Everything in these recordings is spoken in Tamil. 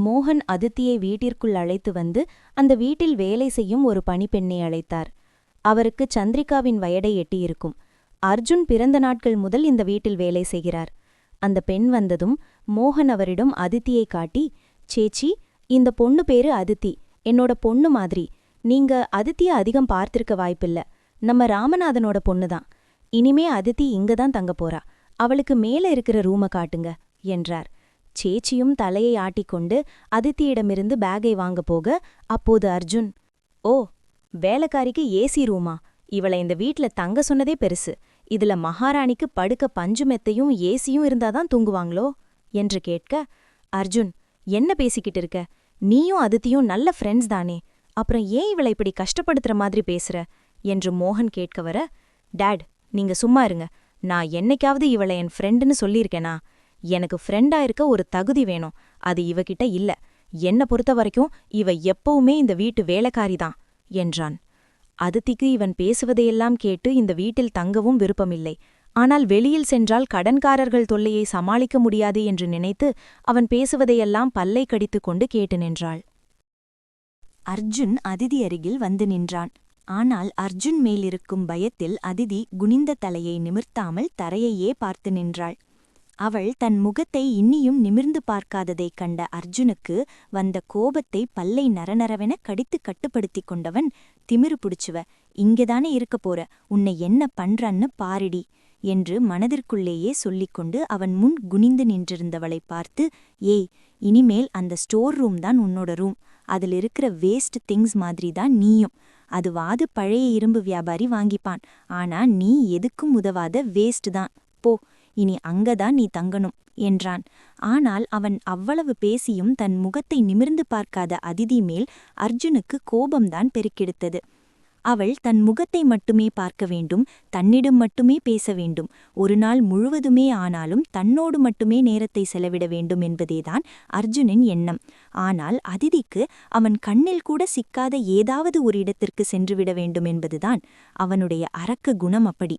மோகன் அதித்தியை வீட்டிற்குள் அழைத்து வந்து அந்த வீட்டில் வேலை செய்யும் ஒரு பணிப்பெண்ணை அழைத்தார். அவருக்கு சந்திரிகாவின் வயதை எட்டியிருக்கும். அர்ஜுன் பிறந்த நாட்கள் முதல் இந்த வீட்டில் வேலை செய்கிறார். அந்த பெண் வந்ததும் மோகன் அவரிடம் அதித்தியை காட்டி, சேச்சி, இந்த பொண்ணு பேரு அதித்தி, என்னோட பொண்ணு மாதிரி. நீங்க அதித்திய அதிகம் பார்த்திருக்க வாய்ப்பில்ல. நம்ம ராமநாதனோட பொண்ணுதான். இனிமே அதித்தி இங்கதான் தங்க போறா. அவளுக்கு மேல இருக்கிற ரூம காட்டுங்க என்றார். சேச்சியும் தலையை ஆட்டிக்கொண்டு அதித்தியிடமிருந்து பேகை வாங்க போக, அப்போது அர்ஜுன், ஓ, வேலைக்காரிக்கு ஏசி ரூமா? இவளை இந்த வீட்ல தங்க சொன்னதே பெருசு. இதுல மகாராணிக்கு படுக்க பஞ்சு மெத்தையும் ஏசியும் இருந்தாதான் தூங்குவாங்களோ என்று கேட்க, அர்ஜுன், என்ன பேசிக்கிட்டு இருக்க? நீயும் அதித்தியும் நல்ல ஃப்ரெண்ட்ஸ் தானே, அப்புறம் ஏன் இவளை இப்படி கஷ்டப்படுத்துற மாதிரி பேசுற என்று மோகன் கேட்க வர, டாட், நீங்க சும்மா இருங்க. நான் என்னைக்காவது இவளை என் ஃப்ரெண்டுன்னு சொல்லியிருக்கேனா? எனக்கு ஃப்ரெண்டா இருக்க ஒரு தகுதி வேணும். அது இவகிட்ட இல்ல. என்ன பொறுத்த வரைக்கும் இவ எப்பவுமே இந்த வீட்டு வேலைக்காரிதான் என்றான். அதித்திக்கு இவன் பேசுவதையெல்லாம் கேட்டு இந்த வீட்டில் தங்கவும் விருப்பமில்லை. ஆனால் வெளியில் சென்றால் கடன்காரர்கள் தொல்லையை சமாளிக்க முடியாது என்று நினைத்து அவன் பேசுவதையெல்லாம் பல்லை கடித்துக் கொண்டு கேட்டு நின்றாள். அர்ஜுன் அதிதி அருகில் வந்து நின்றான். ஆனால் அர்ஜுன் மேலிருக்கும் பயத்தில் அதிதி குனிந்த தலையை நிமிர்த்தாமல் தரையையே பார்த்து நின்றாள். அவள் தன் முகத்தை இன்னியும் நிமிர்ந்து பார்க்காததைக் கண்ட அர்ஜுனுக்கு வந்த கோபத்தை பல்லை நரநரவென கடித்து கட்டுப்படுத்திக் கொண்டவன், திமிரு புடிச்சுவ, இங்கேதானே இருக்க போற, உன்னை என்ன பண்றன்னு பாரிடி என்று மனதிற்குள்ளேயே சொல்லிக்கொண்டு அவன் முன் குனிந்து நின்றிருந்தவளை பார்த்து, ஏய், இனிமேல் அந்த ஸ்டோர் ரூம் தான் உன்னோட ரூம். அதில் இருக்கிற வேஸ்ட் திங்ஸ் மாதிரி தான் நீயும். அதுவாது பழைய இரும்பு வியாபாரி வாங்கிப்பான். ஆனா நீ எதுக்கும் உதவாத வேஸ்ட் தான். போ, இனி அங்கதான் நீ தங்கணும் என்றான். ஆனால் அவன் அவ்வளவு பேசியும் தன் முகத்தை நிமிர்ந்து பார்க்காத அதிதி மேல் அர்ஜுனுக்கு கோபம்தான் பெருக்கெடுத்தது. அவள் தன் முகத்தை மட்டுமே பார்க்க வேண்டும், தன்னிடம் மட்டுமே பேச வேண்டும், ஒரு நாள் முழுவதுமே ஆனாலும் தன்னோடு மட்டுமே நேரத்தை செலவிட வேண்டும் என்பதேதான் அர்ஜுனின் எண்ணம். ஆனால் அதிதிக்கு அவன் கண்ணில் கூட சிக்காத ஏதாவது ஒரு இடத்திற்கு சென்றுவிட வேண்டும் என்பதுதான் அவனுடைய அரக்க குணம். அப்படி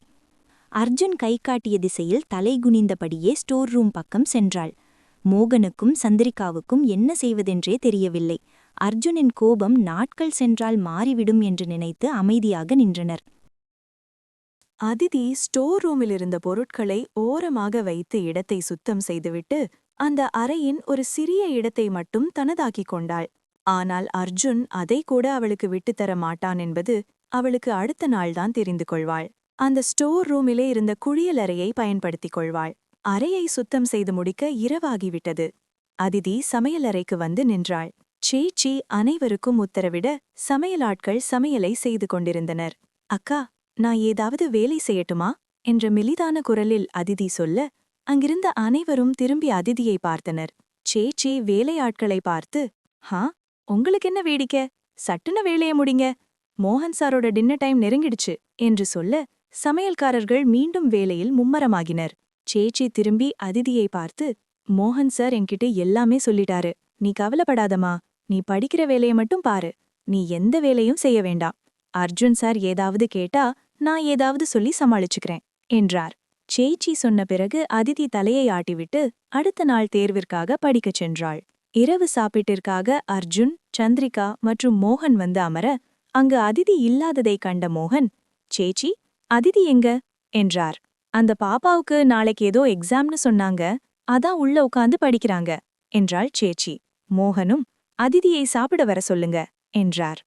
அர்ஜுன் கை காட்டிய திசையில் தலை குனிந்தபடியே ஸ்டோர் ரூம் பக்கம் சென்றாள். மோகனுக்கும் சந்திரிகாவுக்கும் என்ன செய்வதென்றே தெரியவில்லை. அர்ஜுனின் கோபம் நாட்கள் சென்றால் மாறிவிடும் என்று நினைத்து அமைதியாக நின்றனர். அதிதி ஸ்டோர் ரூமில் இருந்த பொருட்களை ஓரமாக வைத்து இடத்தை சுத்தம் செய்துவிட்டு அந்த அறையின் ஒரு சிறிய இடத்தை மட்டும் தனதாக்கிக் கொண்டாள். ஆனால் அர்ஜுன் அதை கூட அவளுக்கு விட்டுத்தர மாட்டான் என்பது அவளுக்கு அடுத்த நாள்தான் தெரிந்து கொள்வாள். அந்த ஸ்டோர் ரூமிலே இருந்த குளியலறையை பயன்படுத்திக் கொள்வாள். அறையை சுத்தம் செய்து முடிக்க இரவாகிவிட்டது. அதிதி சமையலறைக்கு வந்து நின்றாள். சேச்சி அனைவருக்கும் உத்தரவிட சமையலாட்கள் சமையலை செய்து கொண்டிருந்தனர். அக்கா, நான் ஏதாவது வேலை செய்யட்டுமா என்ற மெலிதான குரலில் அதிதி சொல்ல, அங்கிருந்த அனைவரும் திரும்பி அதிதியை பார்த்தனர். சேச்சி வேலையாட்களை பார்த்து, ஹா, உங்களுக்கு என்ன வேடிக்கை, சட்டுன வேலைய முடிங்க, மோகன் சாரோட டின்னர் டைம் நெருங்கிடுச்சு என்று சொல்ல சமையல்காரர்கள் மீண்டும் வேலையில் மும்மரமாகினர். சேச்சி திரும்பி அதிதியை பார்த்து, மோகன் சார் என்கிட்ட எல்லாமே சொல்லிட்டாரு, நீ கவலைப்படாதமா, நீ படிக்கிற வேலையை மட்டும் பாரு, நீ எந்த வேலையும் செய்ய வேண்டாம். அர்ஜுன் சார் ஏதாவது கேட்டா நான் ஏதாவது சொல்லி சமாளிச்சுக்கிறேன் என்றார். சேச்சி சொன்ன பிறகு அதிதி தலையை ஆட்டிவிட்டு அடுத்த நாள் தேர்விற்காக படிக்கச் சென்றாள். இரவு சாப்பிட்டிற்காக அர்ஜுன், சந்திரிகா மற்றும் மோகன் வந்து அமர, அங்கு அதிதி இல்லாததை கண்ட மோகன், சேச்சி, அதிதி எங்க என்றார். அந்த பாப்பாவுக்கு நாளைக்கு ஏதோ எக்ஸாம்னு சொன்னாங்க, அதான் உள்ள உட்காந்து படிக்கிறாங்க என்றாள் சேச்சி. மோகனும், அதிதியை சாப்பிட வர சொல்லுங்க என்றார்.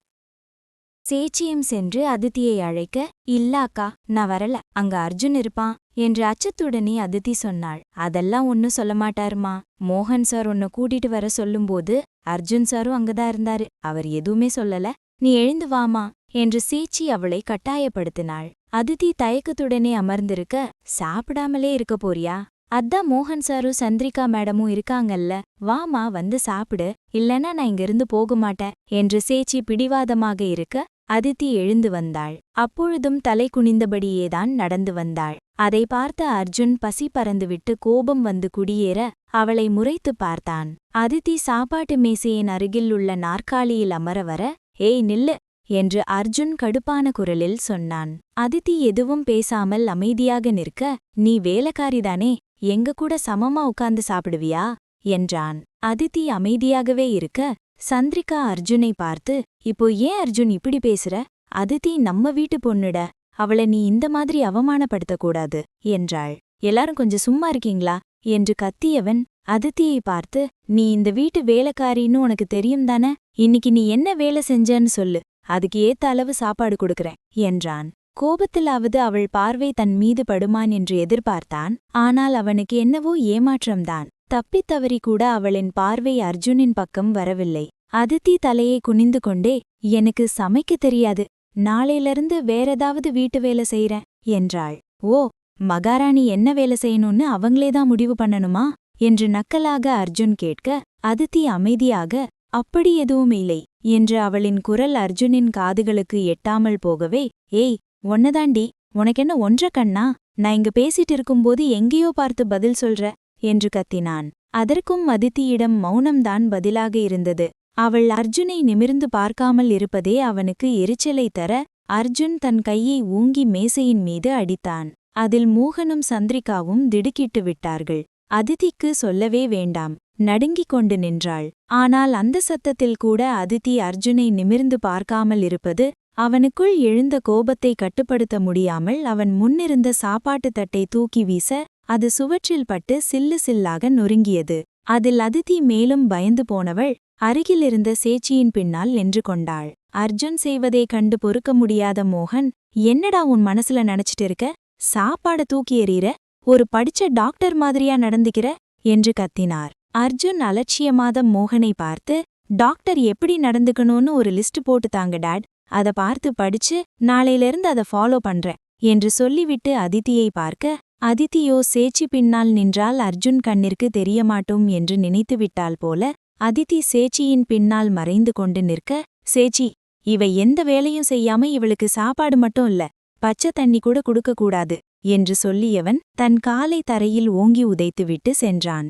சேச்சியும் சென்று அதித்தியை அழைக்க, இல்ல அக்கா, நான் வரல, அங்க அர்ஜுன் இருப்பான் என்று அச்சத்துடனே அதித்தி சொன்னாள். அதெல்லாம் ஒன்னும் சொல்ல மாட்டாருமா. மோகன் சார் உன்னை கூட்டிட்டு வர சொல்லும்போது அர்ஜுன் சாரும் அங்கதான் இருந்தாரு, அவர் எதுவுமே சொல்லல, நீ எழுந்து வாமா என்று சேச்சி அவளை கட்டாயப்படுத்தினாள். அதித்தி தயக்கத்துடனே அமர்ந்திருக்க, சாப்பிடாமலே இருக்க போறியா? அதான் மோகன் சாரும் சந்திரிகா மேடமும் இருக்காங்கல்ல, வாமா வந்து சாப்பிடு, இல்லனா நான் இங்கிருந்து போக மாட்டேன் என்று சேச்சி பிடிவாதமாக இருக்க அதித்தி எழுந்து வந்தாள். அப்பொழுதும் தலை குனிந்தபடியேதான் நடந்து வந்தாள். அதை பார்த்த அர்ஜுன் பசி பறந்துவிட்டு கோபம் வந்து குடியேற அவளை முறைத்துப் பார்த்தான். அதித்தி சாப்பாட்டு மேசையின் அருகில் உள்ள நாற்காலியில் அமர வர, ஏய் நில்லு என்று அர்ஜுன் கடுப்பான குரலில் சொன்னான். அதித்தி எதுவும் பேசாமல் அமைதியாக நிற்க, நீ வேலைக்காரிதானே, எங்க கூட சமமா உட்கார்ந்து சாப்பிடுவியா என்றான். அதித்தி அமைதியாகவே இருக்க சந்திரிகா அர்ஜுனை பார்த்து, இப்போ ஏன் அர்ஜுன் இப்படி பேசுற? அதித்தி நம்ம வீட்டு பொண்ணுட, அவளை நீ இந்த மாதிரி அவமானப்படுத்தக்கூடாது என்றாள். எல்லாரும் கொஞ்சம் சும்மா இருக்கீங்களா என்று கத்தியவன் அதித்தியை பார்த்து, நீ இந்த வீட்டு வேலைக்காரின்னு உனக்கு தெரியும் தானே? இன்னிக்கு நீ என்ன வேலை செஞ்சன்னு சொல்லு, அதுக்கு ஏத்த அளவு சாப்பாடு கொடுக்கறேன் என்றான். கோபத்திலாவது அவள் பார்வை தன் மீது படுமான் என்று எதிர்பார்த்தான். ஆனால் அவனுக்கு என்னவோ ஏமாற்றம்தான். தப்பித்தவறி கூட அவளின் பார்வை அர்ஜுனின் பக்கம் வரவில்லை. அதித்தி தலையை குனிந்து கொண்டே, எனக்கு சமைக்க தெரியாது, நாளையிலிருந்து வேறேதாவது வீட்டு வேலை செய்றேன் என்றாள். ஓ, மகாராணி என்ன வேலை செய்யணும்னு அவங்களேதான் முடிவு பண்ணணுமா என்று நக்கலாக அர்ஜுன் கேட்க, அதித்தி அமைதியாக, அப்படி எதுவும் இல்லை என்று அவளின் குரல் அர்ஜுனின் காதுகளுக்கு எட்டாமல் போகவே, ஏய் ஒன்னதாண்டி, உனக்கென்ன ஒன்ற கண்ணா? நான் இங்க பேசிட்டு இருக்கும்போது எங்கேயோ பார்த்து பதில் சொல்ற என்று கத்தினான். அதற்கும் அதித்தியிடம் மௌனம்தான் பதிலாக இருந்தது. அவள் அர்ஜுனை நிமிர்ந்து பார்க்காமல் இருப்பதே அவனுக்கு எரிச்சலை தர, அர்ஜுன் தன் கையை ஊங்கி மேசையின் மீது அடித்தான். அதில் மோகனும் சந்திரிகாவும் திடுக்கிட்டு விட்டார்கள். அதித்திக்கு சொல்லவே வேண்டாம், நடுங்கிக் கொண்டு நின்றாள். ஆனால் அந்த சத்தத்தில் கூட அதித்தி அர்ஜுனை நிமிர்ந்து பார்க்காமல் இருப்பது அவனுக்குள் எழுந்த கோபத்தை கட்டுப்படுத்த முடியாமல் அவன் முன்னிருந்த சாப்பாட்டு தட்டை தூக்கி வீச, அது சுவற்றில் பட்டு சில்லு சில்லாக நொறுங்கியது. அதில் அதித்தி மேலும் பயந்து போனவள் அருகிலிருந்த சேச்சியின் பின்னால் நின்று கொண்டாள். அர்ஜுன் செய்வதை கண்டு பொறுக்க முடியாத மோகன், என்னடா உன் மனசுல நினைச்சிட்டு இருக்க? சாப்பாட தூக்கி எறிகிற, ஒரு படிச்ச டாக்டர் மாதிரியா நடந்துக்கிற என்று கத்தினார். அர்ஜுன் அலட்சியமாத மோகனை பார்த்து, டாக்டர் எப்படி நடந்துக்கணும்னு ஒரு லிஸ்ட் போட்டு தாங்க டாட், அத பார்த்து படிச்சு நாளையிலிருந்து அதை ஃபாலோ பண்றேன் என்று சொல்லிவிட்டு அதித்தியை பார்க்க, அதித்தியோ சேச்சி பின்னால் நின்றால் அர்ஜுன் கண்ணிற்கு தெரியமாட்டோம் என்று நினைத்துவிட்டாள் போல அதித்தி சேச்சியின் பின்னால் மறைந்து கொண்டு நிற்க, சேச்சி, இவ எந்த வேலையும் செய்யாம இவளுக்கு சாப்பாடு மட்டும் இல்ல, பச்சை தண்ணி கூட குடுக்கக்கூடாது என்று சொல்லியவன் தன் காலை தரையில் ஓங்கி உதைத்துவிட்டு சென்றான்.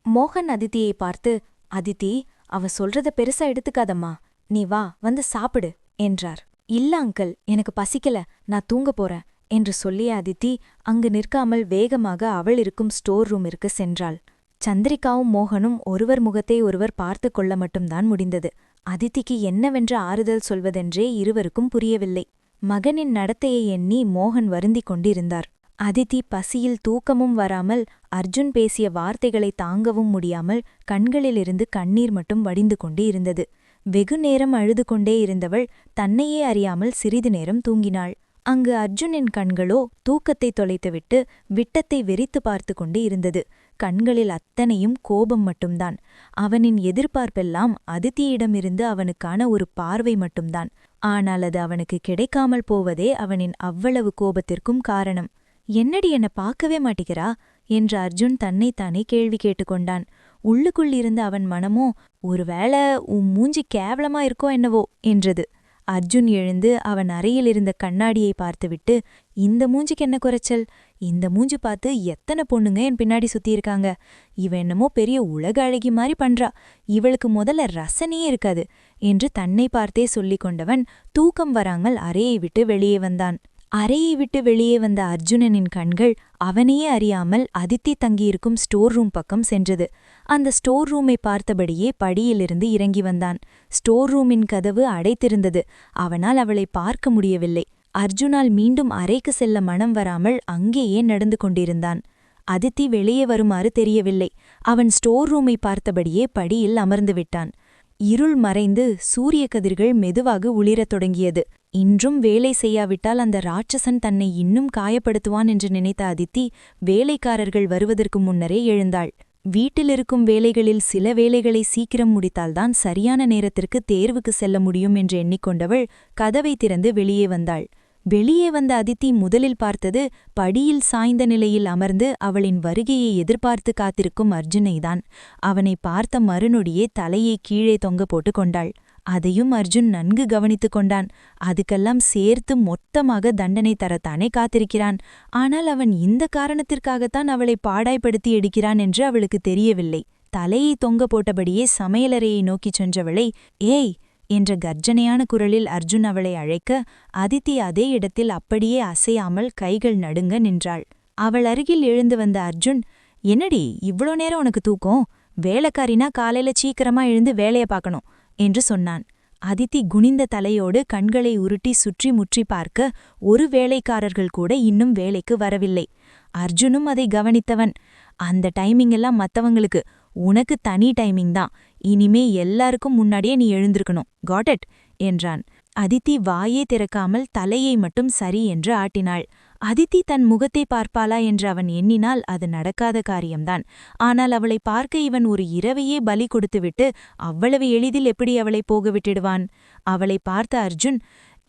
மோகன் அதித்தியை பார்த்து, அதித்தி, அவ சொல்றத பெருசா எடுத்துக்காதம்மா, நீ வா வந்து சாப்பிடு என்றார். இல்ல அங்கிள், எனக்கு பசிக்கல, நான் தூங்க போறேன் என்று சொல்லிய அதித்தி அங்கு நிற்காமல் வேகமாக அவள் இருக்கும் ஸ்டோர் ரூமிற்கு சென்றாள். சந்திரிகாவும் மோகனும் ஒருவர் முகத்தை ஒருவர் பார்த்து கொள்ள மட்டும்தான் முடிந்தது. அதித்திக்கு என்னவென்ற ஆறுதல் சொல்வதென்றே இருவருக்கும் புரியவில்லை. மகனின் நடத்தையை எண்ணி மோகன் வருந்திக் கொண்டிருந்தார். அதித்தி பசியில் தூக்கமும் வராமல் அர்ஜுன் பேசிய வார்த்தைகளை தாங்கவும் முடியாமல் கண்களிலிருந்து கண்ணீர் மட்டும் வடிந்து கொண்டு இருந்தது. வெகு நேரம் அழுது கொண்டே இருந்தவள் தன்னையே அறியாமல் சிறிது நேரம் தூங்கினாள். அங்கு அர்ஜுனின் கண்களோ தூக்கத்தை தொலைத்துவிட்டு விட்டத்தை வெறித்து பார்த்து கொண்டு இருந்தது. கண்களில் அத்தனையும் கோபம் மட்டும்தான். அவனின் எதிர்பார்ப்பெல்லாம் அதித்தியிடமிருந்து அவனுக்கான ஒரு பார்வை மட்டும்தான். ஆனால் அது அவனுக்கு கிடைக்காமல் போவதே அவனின் அவ்வளவு கோபத்திற்கும் காரணம். என்னடி என்ன பார்க்கவே மாட்டிக்கிறா என்று அர்ஜுன் தன்னைத்தானே கேள்வி கேட்டுக்கொண்டான். உள்ளுக்குள் இருந்த அவன் மனமோ, ஒருவேளை உன் மூஞ்சி கேவலமா இருக்கோ என்னவோ என்றது. அர்ஜுன் எழுந்து அவன் அறையிலிருந்த கண்ணாடியை பார்த்துவிட்டு, இந்த மூஞ்சிக்கு என்ன குறைச்சல்? இந்த மூஞ்சி பார்த்து எத்தனை பொண்ணுங்க என் பின்னாடி சுத்தியிருக்காங்க. இவ என்னமோ பெரிய உலக அழகி மாதிரி பண்றா, இவளுக்கு முதல்ல ரசனையே இருக்காது என்று தன்னை பார்த்தே சொல்லிக் கொண்டவன் தூக்கம் வராமல் அறையை விட்டு வெளியே வந்தான். அறையை விட்டு வெளியே வந்த அர்ஜுனனின் கண்கள் அவனையே அறியாமல் அதித்தி தங்கியிருக்கும் ஸ்டோர் ரூம் பக்கம் சென்றது. அந்த ஸ்டோர் ரூமை பார்த்தபடியே படியிலிருந்து இறங்கி வந்தான். ஸ்டோர் ரூமின் கதவு அடைத்திருந்தது. அவனால் அவளை பார்க்க முடியவில்லை. அர்ஜுனால் மீண்டும் அறைக்கு செல்ல மனம் வராமல் அங்கேயே நடந்து கொண்டிருந்தான். அதித்தி வெளியே வருமாறு தெரியவில்லை. அவன் ஸ்டோர் ரூமை பார்த்தபடியே படியில் அமர்ந்து விட்டான். இருள் மறைந்து சூரிய கதிர்கள் மெதுவாக ஒளிரத் தொடங்கியது. இன்றும் வேலை செய்யாவிட்டால் அந்த ராட்சசன் தன்னை இன்னும் காயப்படுத்துவான் என்று நினைத்த அதித்தி வேலைக்காரர்கள் வருவதற்கு முன்னரே எழுந்தாள். வீட்டிலிருக்கும் வேலைகளில் சில வேலைகளை சீக்கிரம் முடித்தால்தான் சரியான நேரத்திற்கு தேர்வுக்கு செல்ல முடியும் என்று எண்ணிக்கொண்டவள் கதவை திறந்து வெளியே வந்தாள். வெளியே வந்த அதித்தி முதலில் பார்த்தது படியில் சாய்ந்த நிலையில் அமர்ந்து அவளின் வருகையை எதிர்பார்த்து காத்திருக்கும் அர்ஜுனைதான். அவனை பார்த்த மறுநொடியே தலையை கீழே தொங்க போட்டு கொண்டாள். அதையும் அர்ஜுன் நன்கு கவனித்துக் கொண்டான். அதுக்கெல்லாம் சேர்த்து மொத்தமாக தண்டனை தரத்தானே காத்திருக்கிறான். ஆனால் அவன் இந்த காரணத்திற்காகத்தான் அவளை பாடாய்படுத்தி எடுக்கிறான் என்று அவளுக்கு தெரியவில்லை. தலையை தொங்க போட்டபடியே சமையலறையை நோக்கிச் சென்றவளை, ஏய் என்ற கர்ஜனையான குரலில் அர்ஜுன் அவளை அழைக்க, அதித்தி அதே இடத்தில் அப்படியே அசையாமல் கைகள் நடுங்க நின்றாள். அவள் அருகில் எழுந்து வந்த அர்ஜுன், என்னடி இவ்ளோ நேரம் உனக்கு தூக்கம்? வேலைக்காரினா காலையில சீக்கிரமா எழுந்து வேலைய பார்க்கணும் என்று சொன்னான். அதித்தி குனிந்த தலையோடு கண்களை உருட்டி சுற்றி முற்றி பார்க்க ஒரு வேலைக்காரர்கள் கூட இன்னும் வேலைக்கு வரவில்லை. அர்ஜுனும் அதை கவனித்தவன். அந்த டைமிங் எல்லாம் மத்தவங்களுக்கு, உனக்கு தனி டைமிங் தான். இனிமே எல்லாருக்கும் முன்னாடியே நீ எழுந்திருக்கணும். காட் இட் என்றான். அதித்தி வாயே திறக்காமல் தலையை மட்டும் சரி என்று ஆட்டினாள். அதித்தி தன் முகத்தை பார்ப்பாளா என்று அவன் எண்ணினால் அது நடக்காத காரியம்தான். ஆனால் அவளை பார்க்க இவன் ஒரு இரவையே பலி கொடுத்துவிட்டு அவ்வளவு எளிதில் எப்படி அவளை போக விட்டுடுவான்? அவளை பார்த்த அர்ஜுன்,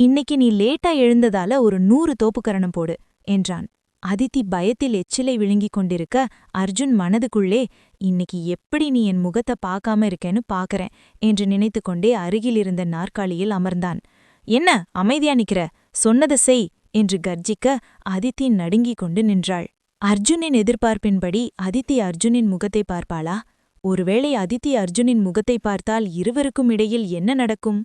இன்னைக்கு நீ லேட்டா எழுந்ததால ஒரு 100 தோப்புக்கரணம் போடு என்றான். அதித்தி பயத்தில் எச்சிலை விழுங்கிக் கொண்டிருக்க அர்ஜுன் மனதுக்குள்ளே, இன்னைக்கு எப்படி நீ என் முகத்தை பார்க்காம இருக்கேன்னு பாக்கறேன் என்று நினைத்துக்கொண்டே அருகிலிருந்த நாற்காலியில் அமர்ந்தான். என்ன அமைதியா நிக்கிற? சொன்னதை செய் என்று கர்ஜிக்க அதித்தி நடுங்கிக் கொண்டு நின்றாள். அர்ஜுனின் எதிர்பார்ப்பின்படி அதித்தி அர்ஜுனின் முகத்தை பார்ப்பாளா? ஒருவேளை அதித்தி அர்ஜுனின் முகத்தை பார்த்தால் இருவருக்கும் இடையில் என்ன நடக்கும்?